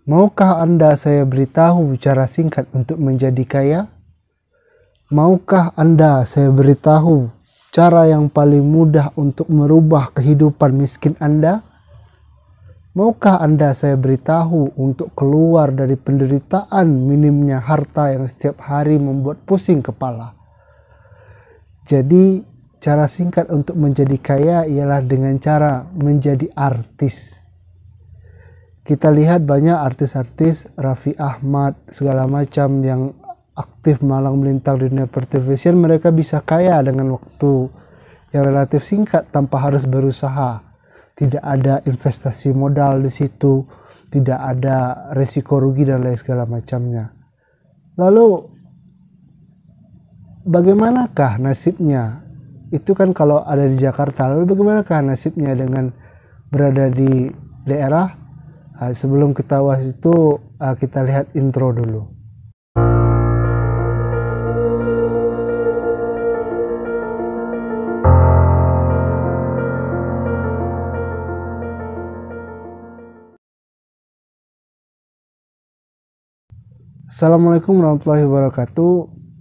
Maukah Anda saya beritahu cara singkat untuk menjadi kaya? Maukah Anda saya beritahu cara yang paling mudah untuk merubah kehidupan miskin Anda? Maukah Anda saya beritahu untuk keluar dari penderitaan minimnya harta yang setiap hari membuat pusing kepala? Jadi, cara singkat untuk menjadi kaya ialah dengan cara menjadi artis. Kita lihat banyak artis-artis, Raffi Ahmad, segala macam yang aktif malang melintang di dunia pertelevisian, mereka bisa kaya dengan waktu yang relatif singkat tanpa harus berusaha. Tidak ada investasi modal di situ, tidak ada resiko rugi dan lain segala macamnya. Lalu bagaimanakah nasibnya? Itu kan kalau ada di Jakarta. Lalu bagaimanakah nasibnya dengan berada di daerah? Sebelum kita bahas itu, kita lihat intro dulu. Assalamualaikum warahmatullahi wabarakatuh,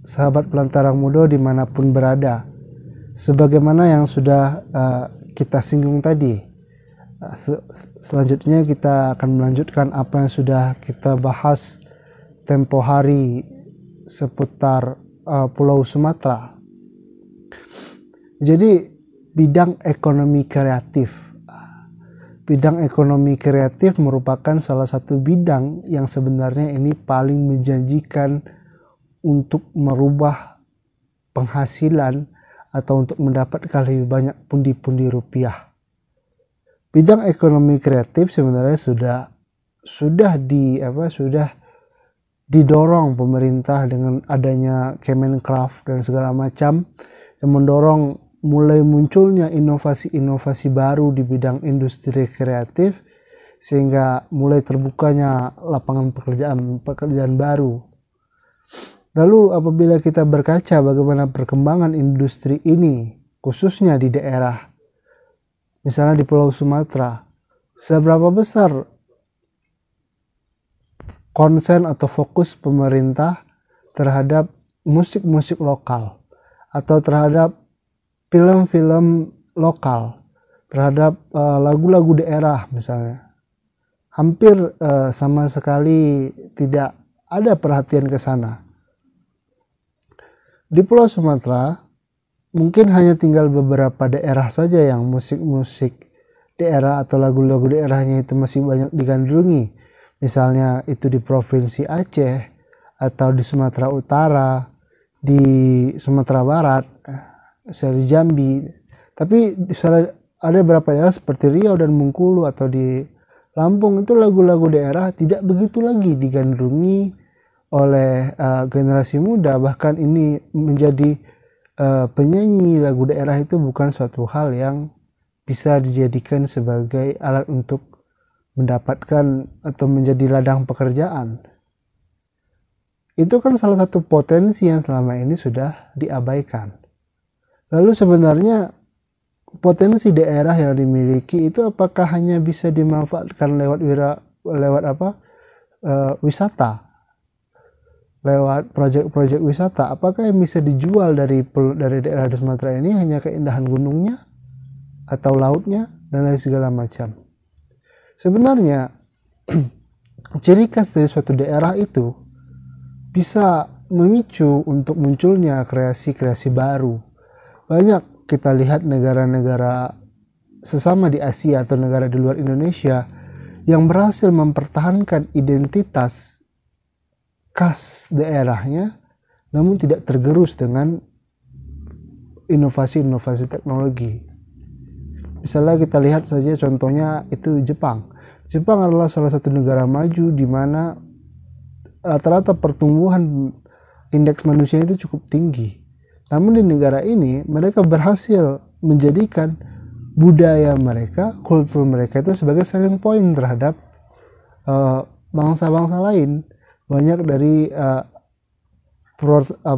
sahabat Pelantarang Muda dimanapun berada. Sebagaimana yang sudah kita singgung tadi, selanjutnya kita akan melanjutkan apa yang sudah kita bahas tempo hari seputar Pulau Sumatera. Jadi bidang ekonomi kreatif. Bidang ekonomi kreatif merupakan salah satu bidang yang sebenarnya ini paling menjanjikan untuk merubah penghasilan atau untuk mendapatkan lebih banyak pundi-pundi rupiah. Bidang ekonomi kreatif sebenarnya sudah didorong pemerintah dengan adanya Kemenkraf dan segala macam yang mendorong mulai munculnya inovasi-inovasi baru di bidang industri kreatif, sehingga mulai terbukanya lapangan pekerjaan baru. Lalu apabila kita berkaca bagaimana perkembangan industri ini, khususnya di daerah, misalnya di Pulau Sumatera, seberapa besar konsen atau fokus pemerintah terhadap musik-musik lokal atau terhadap film-film lokal, terhadap lagu-lagu daerah misalnya. Hampir sama sekali tidak ada perhatian ke sana. Di Pulau Sumatera mungkin hanya tinggal beberapa daerah saja yang musik-musik daerah atau lagu-lagu daerahnya itu masih banyak digandrungi. Misalnya itu di Provinsi Aceh, atau di Sumatera Utara, di Sumatera Barat, di Jambi. Tapi ada beberapa daerah seperti Riau dan Bengkulu atau di Lampung, itu lagu-lagu daerah tidak begitu lagi digandrungi oleh generasi muda. Bahkan ini menjadi penyanyi lagu daerah itu bukan suatu hal yang bisa dijadikan sebagai alat untuk mendapatkan atau menjadi ladang pekerjaan. Itu kan salah satu potensi yang selama ini sudah diabaikan. Lalu sebenarnya potensi daerah yang dimiliki itu apakah hanya bisa dimanfaatkan wisata, lewat proyek-proyek wisata? Apakah yang bisa dijual dari daerah di Sumatera ini hanya keindahan gunungnya atau lautnya dan lain segala macam? Sebenarnya ciri khas dari suatu daerah itu bisa memicu untuk munculnya kreasi-kreasi baru. Banyak kita lihat negara-negara sesama di Asia atau negara di luar Indonesia yang berhasil mempertahankan identitas khas daerahnya, namun tidak tergerus dengan inovasi-inovasi teknologi. Misalnya kita lihat saja contohnya itu Jepang. Jepang adalah salah satu negara maju di mana rata-rata pertumbuhan indeks manusia itu cukup tinggi. Namun di negara ini mereka berhasil menjadikan budaya mereka, kultur mereka itu sebagai selling point terhadap bangsa-bangsa lain. Banyak dari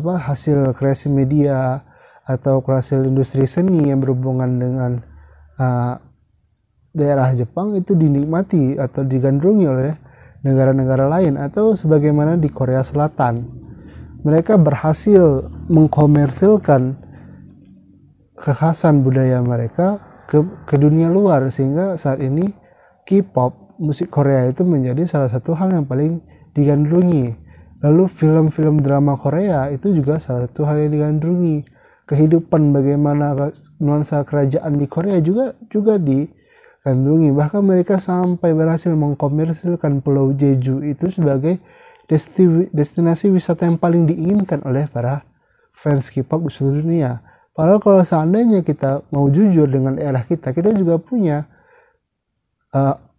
hasil kreasi media atau hasil industri seni yang berhubungan dengan daerah Jepang itu dinikmati atau digandrungi oleh negara-negara lain, atau sebagaimana di Korea Selatan. Mereka berhasil mengkomersilkan kekhasan budaya mereka ke dunia luar, sehingga saat ini K-pop, musik Korea itu menjadi salah satu hal yang paling digandrungi. Lalu film-film drama Korea itu juga salah satu hal yang digandrungi. Kehidupan bagaimana nuansa kerajaan di Korea juga digandrungi. Bahkan mereka sampai berhasil mengkomersilkan Pulau Jeju itu sebagai destinasi wisata yang paling diinginkan oleh para fans K-pop di seluruh dunia. Padahal kalau seandainya kita mau jujur dengan daerah kita juga punya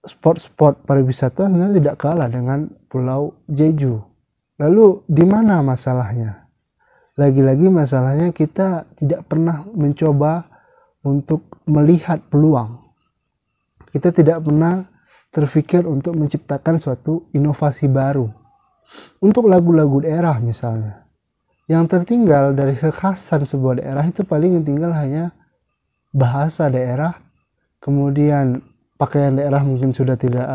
spot-spot pariwisata sebenarnya tidak kalah dengan Pulau Jeju. Lalu di mana masalahnya? Lagi-lagi masalahnya kita tidak pernah mencoba untuk melihat peluang. Kita tidak pernah terfikir untuk menciptakan suatu inovasi baru. Untuk lagu-lagu daerah misalnya, yang tertinggal dari kekhasan sebuah daerah itu paling yang tinggal hanya bahasa daerah, kemudian pakaian daerah mungkin sudah tidak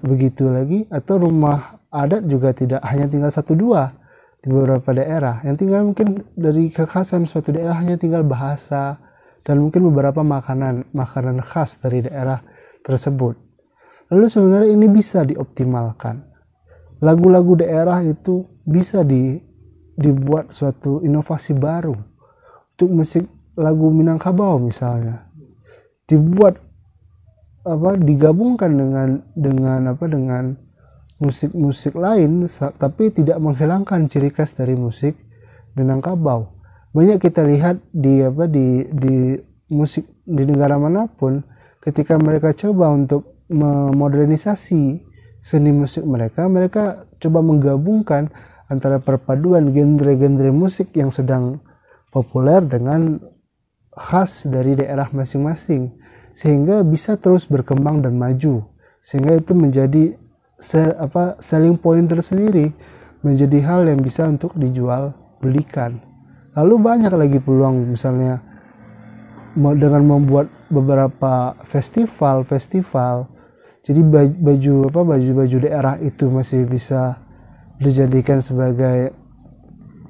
begitu lagi, atau rumah adat juga tidak hanya tinggal 1-2 di beberapa daerah. Yang tinggal mungkin dari kekhasan suatu daerah hanya tinggal bahasa dan mungkin beberapa makanan khas dari daerah tersebut. Lalu sebenarnya ini bisa dioptimalkan. Lagu-lagu daerah itu bisa dibuat suatu inovasi baru. Untuk musik lagu Minangkabau misalnya, dibuat digabungkan dengan musik-musik lain, tapi tidak menghilangkan ciri khas dari musik Minangkabau. Banyak kita lihat di musik di negara manapun, ketika mereka coba untuk memodernisasi seni musik mereka coba menggabungkan antara perpaduan genre-genre musik yang sedang populer dengan khas dari daerah masing-masing, sehingga bisa terus berkembang dan maju, sehingga itu menjadi selling point tersendiri, menjadi hal yang bisa untuk dijual belikan. Lalu banyak lagi peluang, misalnya dengan membuat beberapa festival, jadi baju daerah itu masih bisa dijadikan sebagai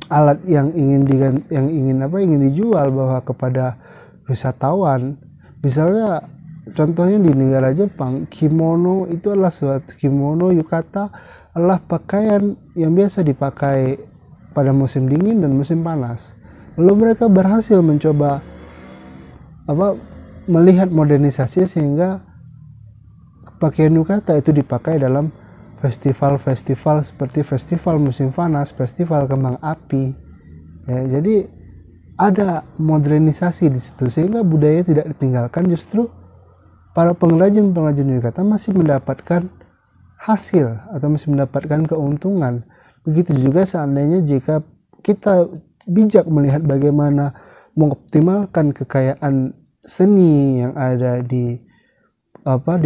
alat yang ingin dijual bahwa kepada wisatawan. Misalnya contohnya di negara Jepang, kimono itu adalah yukata adalah pakaian yang biasa dipakai pada musim dingin dan musim panas. Lalu mereka berhasil mencoba melihat modernisasi sehingga pakaian yukata itu dipakai dalam festival-festival seperti festival musim panas, festival kembang api. Ya, jadi ada modernisasi di situ, sehingga budaya tidak ditinggalkan. Justru para pengrajin yukata masih mendapatkan hasil atau masih mendapatkan keuntungan. Begitu juga seandainya jika kita bijak melihat bagaimana mengoptimalkan kekayaan seni yang ada di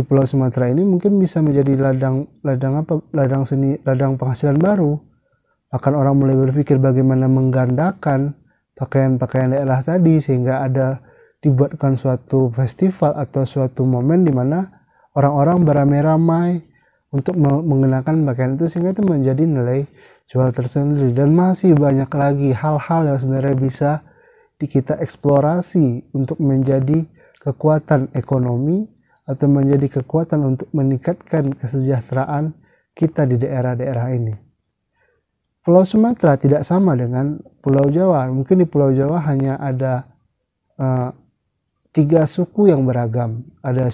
Pulau Sumatera ini, mungkin bisa menjadi ladang seni, ladang penghasilan baru. Akan orang mulai berpikir bagaimana menggandakan pakaian-pakaian daerah tadi, sehingga dibuatkan suatu festival atau suatu momen di mana orang-orang beramai-ramai untuk mengenakan pakaian itu, sehingga itu menjadi nilai jual tersendiri. Dan masih banyak lagi hal-hal yang sebenarnya bisa kita eksplorasi untuk menjadi kekuatan ekonomi atau menjadi kekuatan untuk meningkatkan kesejahteraan kita di daerah-daerah ini. Pulau Sumatera tidak sama dengan Pulau Jawa. Mungkin di Pulau Jawa hanya ada 3 suku yang beragam. Ada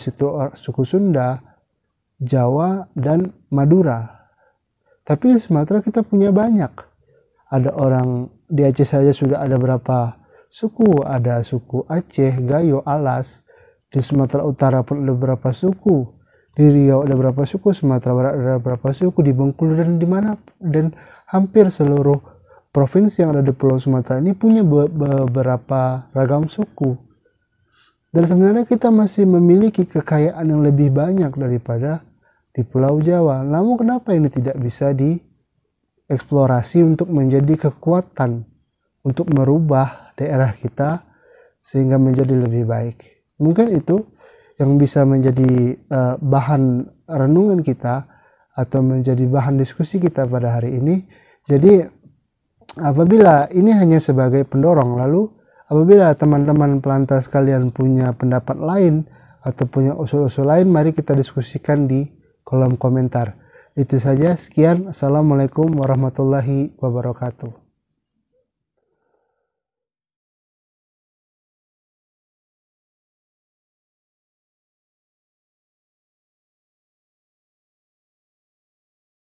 suku Sunda, Jawa, dan Madura. Tapi di Sumatera kita punya banyak. Ada orang di Aceh saja sudah ada berapa suku. Ada suku Aceh, Gayo, Alas. Di Sumatera Utara pun ada beberapa suku, di Riau ada beberapa suku, Sumatera Barat ada beberapa suku, di Bengkulu dan hampir seluruh provinsi yang ada di Pulau Sumatera ini punya beberapa ragam suku. Dan sebenarnya kita masih memiliki kekayaan yang lebih banyak daripada di Pulau Jawa. Namun kenapa ini tidak bisa dieksplorasi untuk menjadi kekuatan untuk merubah daerah kita sehingga menjadi lebih baik? Mungkin itu yang bisa menjadi bahan renungan kita atau menjadi bahan diskusi kita pada hari ini. Jadi apabila ini hanya sebagai pendorong, lalu apabila teman-teman pelantas kalian punya pendapat lain atau punya usul-usul lain, mari kita diskusikan di kolom komentar. Itu saja, sekian. Assalamualaikum warahmatullahi wabarakatuh.